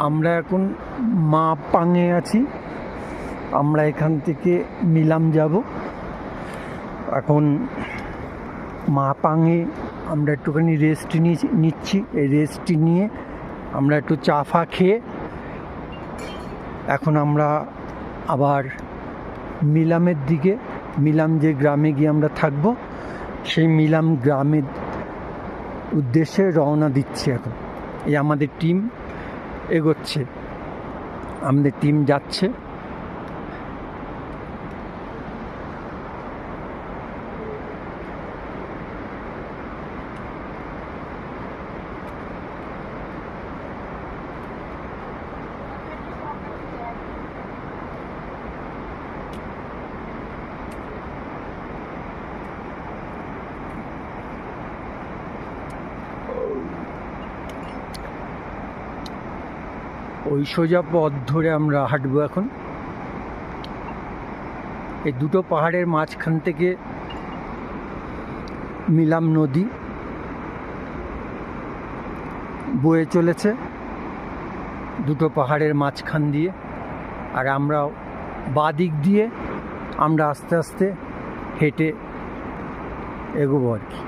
আমরা এখন মা পাঙে আছি। আমরা এখান থেকে মিলাম যাব। এখন মা পাঙে আমরা একটুখানি রেস্ট নিচ্ছি। এই রেস্টটি নিয়ে আমরা একটু চা ফা খেয়ে এখন আমরা আবার মিলামের দিকে, মিলাম যে গ্রামে গিয়ে আমরা থাকবো, সেই মিলাম গ্রামের উদ্দেশ্যে রওনা দিচ্ছি। এখন এই আমাদের টিম এগোচ্ছে, আমাদের টিম যাচ্ছে। ওই সোজা পথ ধরে আমরা হাঁটবো এখন। এই দুটো পাহাড়ের মাঝখান থেকে মিলাম নদী বয়ে চলেছে, দুটো পাহাড়ের মাঝখান দিয়ে। আর আমরা বাঁ দিক দিয়ে আমরা আস্তে আস্তে হেঁটে এগোবো আর কি।